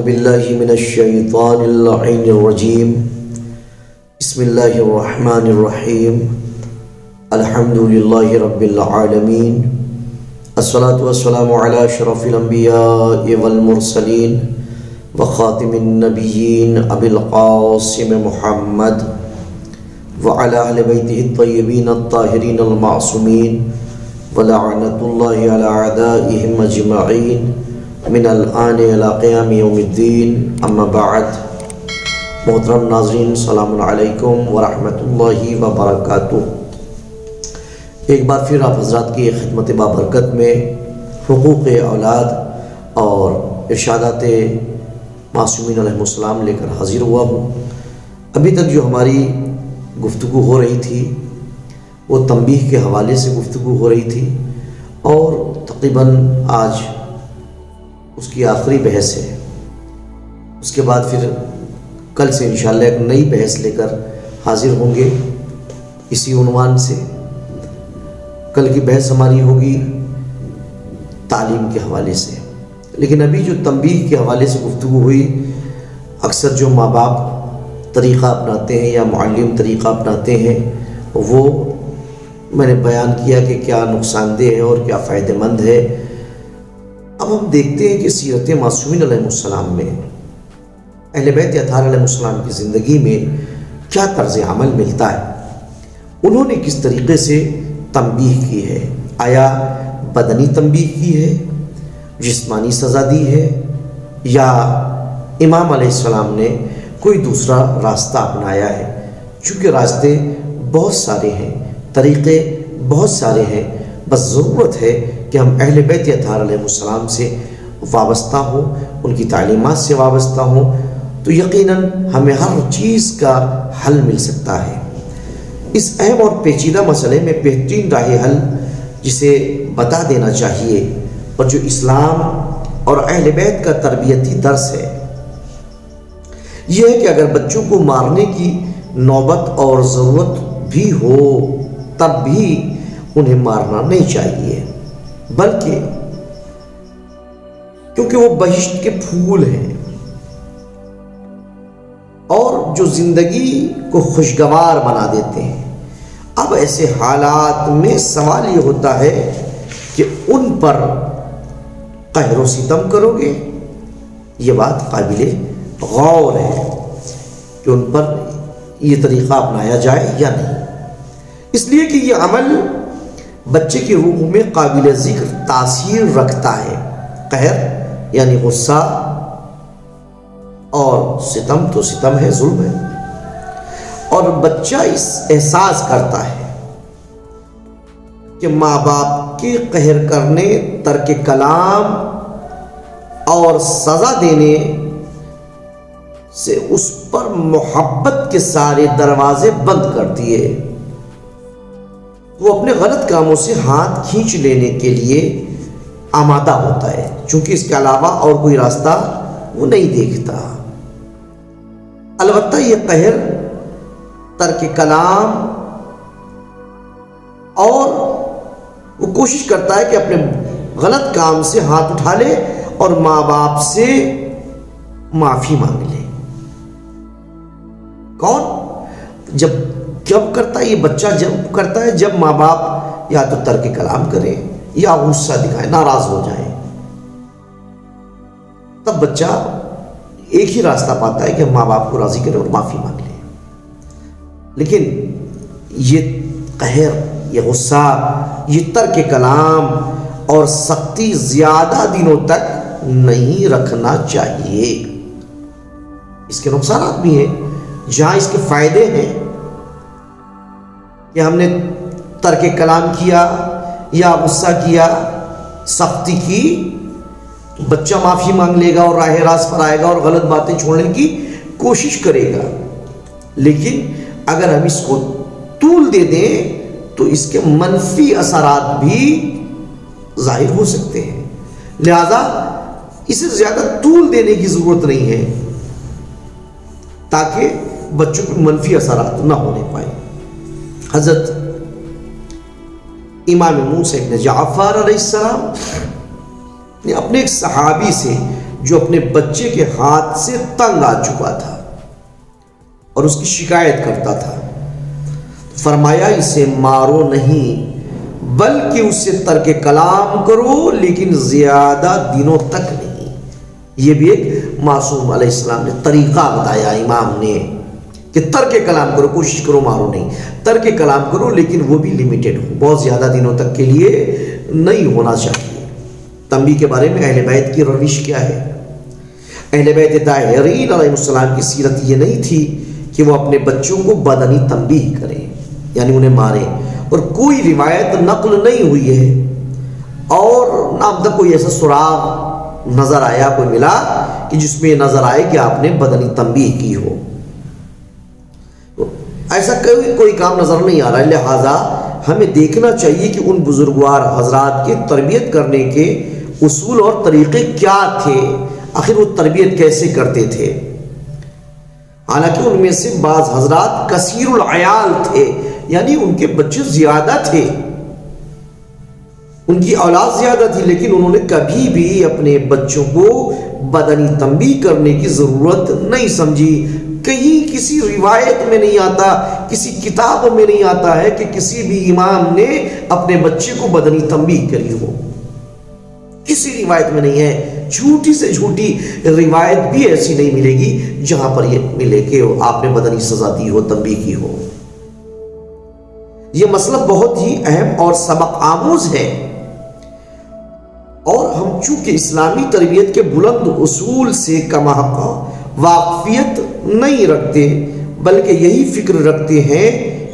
اعوذ باللہ من الشیطان اللعین الرجیم بسم اللہ الرحمن الرحیم الحمدللہ رب العالمین الصلاة والسلام علی اشرف الانبیاء والمرسلین وخاتم النبیین ابی القاسم محمد وعلی اہل بیتہ الطیبین الطاہرین المعصومین ولعنت اللہ علی اعدائہم اجمعین من الآن الى قیام یوم الدین اما بعد. محترم ناظرین السلام علیکم ورحمۃ اللہ وبرکاتہ. ایک بار پھر آپ حضرات کی خدمت بابرکت میں حقوق اولاد اور ارشادات معصومین علیہ السلام لے کر حاضر ہوا ہوں. ابھی تک جو ہماری گفتگو ہو رہی تھی وہ تنبیہ کے حوالے سے گفتگو ہو رہی تھی اور تقریباً آج اس کی آخری بحث ہے. اس کے بعد پھر کل سے انشاءاللہ ایک نئی بحث لے کر حاضر ہوں گے اسی عنوان سے. کل کی بحث ہماری ہوگی تعلیم کے حوالے سے. لیکن ابھی جو تنبیہ کے حوالے سے گفتگو ہوئی، اکثر جو ماں باپ طریقہ اپناتے ہیں یا معلم طریقہ اپناتے ہیں وہ میں نے بیان کیا کہ کیا نقصان دہ ہے اور کیا فائدہ مند ہے. اب ہم دیکھتے ہیں کہ سیرت معصومین علیہ السلام میں، اہل بیت اطہار علیہ السلام کی زندگی میں کیا طرز عمل ملتا ہے، انہوں نے کس طریقے سے تنبیہ کی ہے. آیا بدنی تنبیہ کی ہے، جسمانی سزا دی ہے، یا امام علیہ السلام نے کوئی دوسرا راستہ اپنایا ہے؟ چونکہ راستے بہت سارے ہیں، طریقے بہت سارے ہیں، بس ضرورت ہے کہ ہم اہل بیت اطہار علیہ السلام سے وابستہ ہوں، ان کی تعلیمات سے وابستہ ہوں، تو یقیناً ہمیں ہر چیز کا حل مل سکتا ہے. اس اہم اور پیچیدہ مسئلے میں بہترین راہ حل جسے بتا دینا چاہیے اور جو اسلام اور اہل بیت کا تربیتی درس ہے، یہ ہے کہ اگر بچوں کو مارنے کی نوبت اور ضرورت بھی ہو تب بھی انہیں مارنا نہیں چاہیے، بلکہ کیونکہ وہ بہشت کے پھول ہیں اور جو زندگی کو خوشگوار بنا دیتے ہیں. اب ایسے حالات میں سوال یہ ہوتا ہے کہ ان پر قہر و ستم کرو گے؟ یہ بات قابل غور ہے کہ ان پر یہ طریقہ اپنایا جائے یا نہیں، اس لیے کہ یہ عمل بچے کی روح میں قابل ذکر تاثیر رکھتا ہے. قہر یعنی غصہ، اور ستم تو ستم ہے، ظلم ہے، اور بچہ اس احساس کرتا ہے کہ ماں باپ کے قہر کرنے، ترک کلام اور سزا دینے سے اس پر محبت کے سارے دروازے بند کر دیے. وہ اپنے غلط کاموں سے ہاتھ کھینچ لینے کے لیے آمادہ ہوتا ہے، چونکہ اس کے علاوہ اور کوئی راستہ وہ نہیں دیکھتا. البتہ یہ قہر، ترک کلام، اور وہ کوشش کرتا ہے کہ اپنے غلط کام سے ہاتھ اٹھا لے اور ماں باپ سے معافی مانگ لے. کون؟ جب کرتا ہے یہ بچہ، جب کرتا ہے جب ماں باپ یا تو ترک کلام کریں یا غصہ دکھائیں، ناراض ہو جائیں، تب بچہ ایک ہی راستہ پاتا ہے کہ ماں باپ کو راضی کرے اور معافی مانگ لے. لیکن یہ قہر، یہ غصہ، یہ ترک کلام اور سختی زیادہ دنوں تک نہیں رکھنا چاہیے. اس کے نقصانات بھی ہیں، جہاں اس کے فائدے ہیں کہ ہم نے ترک کلام کیا یا غصہ کیا، سختی کی، تو بچہ معافی مانگ لے گا اور راہ راست پر آئے گا اور غلط باتیں چھوڑنے کی کوشش کرے گا. لیکن اگر ہم اس کو طول دے دیں تو اس کے منفی اثرات بھی ظاہر ہو سکتے ہیں. لہذا اسے زیادہ طول دینے کی ضرورت نہیں ہے تاکہ بچوں کو منفی اثرات نہ ہونے پائیں. حضرت امام موسیٰ ابن جعفر علیہ السلام نے اپنے ایک صحابی سے جو اپنے بچے کے ہاتھ سے تنگ آ چکا تھا اور اس کی شکایت کرتا تھا، فرمایا اسے مارو نہیں بلکہ اسے ترک کلام کرو، لیکن زیادہ دنوں تک نہیں۔ یہ بھی ایک معصوم علیہ السلام نے طریقہ بتایا امام نے کہ ترک کلام کرو، کوشش کرو مارو نہیں، ترک کلام کرو لیکن وہ بھی لیمیٹڈ ہو، بہت زیادہ دنوں تک کے لیے نہیں ہونا چاہیے۔ تنبیہ کے بارے میں اہل بیت کی روش کیا ہے؟ اہل بیت طاہرین علیہ السلام کی سیرت یہ نہیں تھی کہ وہ اپنے بچوں کو بدنی تنبیہ کریں، یعنی انہیں ماریں، اور کوئی روایت نقل نہیں ہوئی ہے اور نہ اب تک کوئی ایسا سراغ نظر آیا، کوئی ملا کہ جس میں نظر آئے کہ آپ نے بدنی تنبیہ کی ہو، ایسا کوئی کام نظر نہیں آ رہا ہے۔ لہٰذا ہمیں دیکھنا چاہیے کہ ان بزرگوار حضرات کے تربیت کرنے کے اصول اور طریقے کیا تھے، آخر وہ تربیت کیسے کرتے تھے۔ حالانکہ ان میں سے بعض حضرات کثیر العیال تھے، یعنی ان کے بچے زیادہ تھے، ان کی اولاد زیادہ تھی، لیکن انہوں نے کبھی بھی اپنے بچوں کو بدنی تنبیہ کرنے کی ضرورت نہیں سمجھی۔ کہیں کسی روایت میں نہیں آتا، کسی کتاب میں نہیں آتا ہے کہ کسی بھی امام نے اپنے بچے کو بدنی تنبیہ کری ہو، کسی روایت میں نہیں ہے۔ جھوٹی سے جھوٹی روایت بھی ایسی نہیں ملے گی جہاں پر یہ ملے کہ آپ نے بدنی سزا دی ہو، تنبیہ کی ہو۔ یہ مسئلہ بہت ہی اہم اور سبق آموز ہے، اور ہم چونکہ اسلامی تربیت کے بلند اصول سے کم واقفیت نہیں رکھتے، بلکہ یہی فکر رکھتے ہیں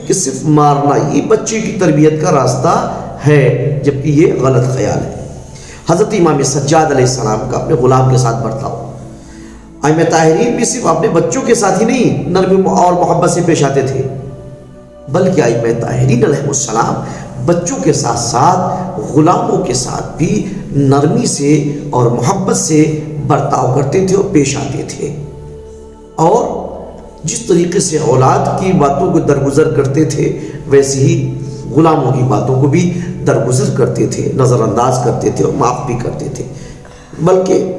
کہ صرف مارنا ہی بچے کی تربیت کا راستہ ہے، جبکہ یہ غلط خیال ہے۔ حضرت امام سجاد علیہ السلام کا اپنے غلام کے ساتھ برتاؤ، ائمہ طاہرین بھی صرف اپنے بچوں کے ساتھ ہی نہیں نرمی اور محبت سے پیش آتے تھے، بلکہ ائمہ طاہرین علیہ السلام بچوں کے ساتھ ساتھ غلاموں کے ساتھ بھی نرمی سے اور محبت سے برتاؤ کرتے تھے اور پیش آتے تھے، اور جس طریقے سے اولاد کی باتوں کو درگزر کرتے تھے ویسے ہی غلاموں کی باتوں کو بھی درگزر کرتے تھے، نظر انداز کرتے تھے اور معاف بھی کرتے تھے، بلکہ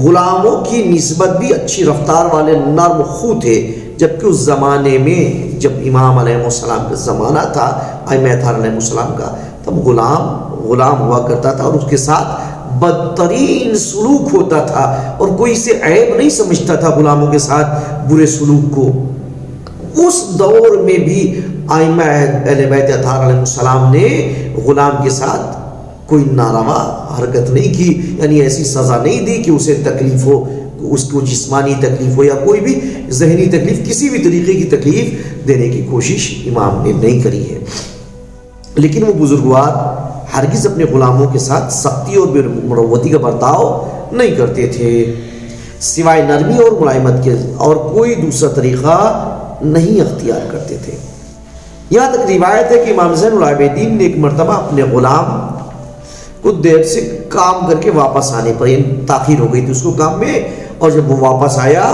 غلاموں کی نسبت بھی اچھی رفتار والے نرم خو تھے، جبکہ اس زمانے میں جب امام علیہ السلام کا زمانہ تھا، ائمہ اطہار علیہ السلام کا، تب غلام ہوا کرتا تھا اور اس کے ساتھ بدترین سلوک ہوتا تھا، اور کوئی اسے عیب نہیں سمجھتا تھا غلاموں کے ساتھ برے سلوک کو۔ اس دور میں بھی ائمہ اہل بیت اطہار علیہ السلام نے غلام کے ساتھ کوئی ناروا حرکت نہیں کی، یعنی ایسی سزا نہیں دی کہ اسے تکلیف ہو، اس کو جسمانی تکلیف ہو یا کوئی بھی ذہنی تکلیف، کسی بھی طریقے کی تکلیف دینے کی کوشش امام نے نہیں کری ہے۔ لیکن وہ بزرگوار ہرگز اپنے غلاموں کے ساتھ سختی اور بے مروتی کا برتاؤ نہیں کرتے تھے، سوائے نرمی اور ملائمت کے اور کوئی دوسرا طریقہ نہیں اختیار کرتے تھے۔ یہاں تک روایت ہے کہ امام زین العابدین نے ایک مرتبہ اپنے غلام کو دیر سے کام کر کے واپس آنے پر، تاخیر ہو گئی تھی اس کو کام میں، اور جب وہ واپس آیا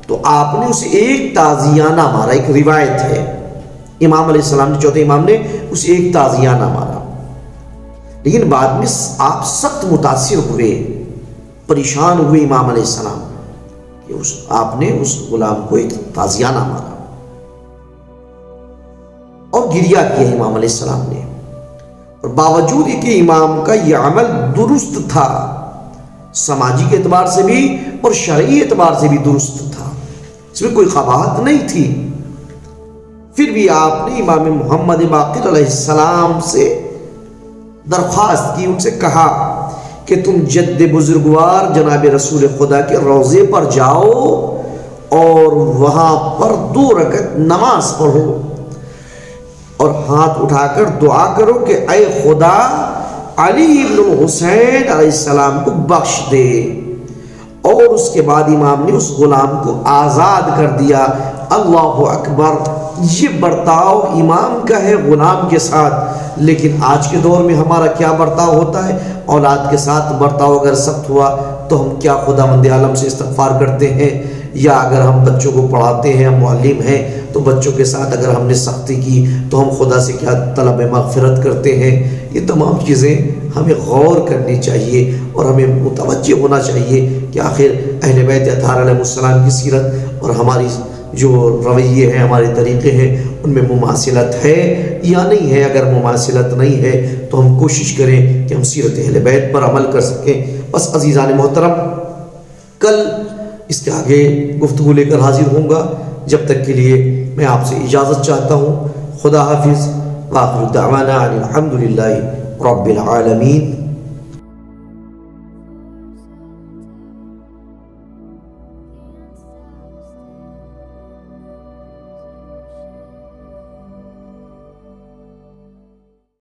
تو آپ نے اسے ایک تازیانہ مارا۔ ایک روایت ہے امام علیہ السلام نے، چوتھے امام نے اسے ایک تازیانہ مارا، لیکن بعد میں آپ سخت متاثر ہوئے، پریشان ہوئے امام علیہ السلام کہ آپ نے اس غلام کو ایک تازیانہ مارا، اور گریہ کیا امام علیہ السلام نے، اور باوجود کہ امام کا یہ عمل درست تھا، سماجی کے اعتبار سے بھی اور شرعی اعتبار سے بھی درست تھا، اس میں کوئی قباحت نہیں تھی، پھر بھی آپ نے امام محمد باقر علیہ السلام سے درخواست کی، ان سے کہا کہ تم جد بزرگوار جناب رسول خدا کے روضے پر جاؤ اور وہاں پر 2 رکعت نماز پڑھو اور ہاتھ اٹھا کر دعا کرو کہ اے خدا علی ابن الحسین علیہ السلام کو بخش دے۔ اور اس کے بعد امام نے اس غلام کو آزاد کر دیا۔ اللہ اکبر، یہ برتاؤ امام کا ہے غلام کے ساتھ، لیکن آج کے دور میں ہمارا کیا برتاؤ ہوتا ہے؟ اولاد کے ساتھ برتاؤ اگر سخت ہوا تو ہم کیا خداوند عالم سے استغفار کرتے ہیں، یا اگر ہم بچوں کو پڑھاتے ہیں، ہم معلم ہیں، تو بچوں کے ساتھ اگر ہم نے سختی کی تو ہم خدا سے کیا طلب مغفرت کرتے ہیں۔ یہ تمام چیزیں ہمیں غور کرنی چاہیے اور ہمیں متوجہ ہونا چاہیے کہ آخر اہل بیت اطہار علیہ السلام کی سیرت اور ہماری جو رویے ہیں، ہمارے طریقے ہیں، ان میں مماثلت ہے یا نہیں ہے۔ اگر مماثلت نہیں ہے تو ہم کوشش کریں کہ ہم سیرت اہل بیت پر عمل کر سکیں۔ بس عزیزان محترم، کل اس کے آگے گفتگو لے کر حاضر ہوں گا، جب تک کے لیے میں آپ سے اجازت چاہتا ہوں۔ خدا حافظ، وآخر دعوانا الحمدللہ رب العالمین۔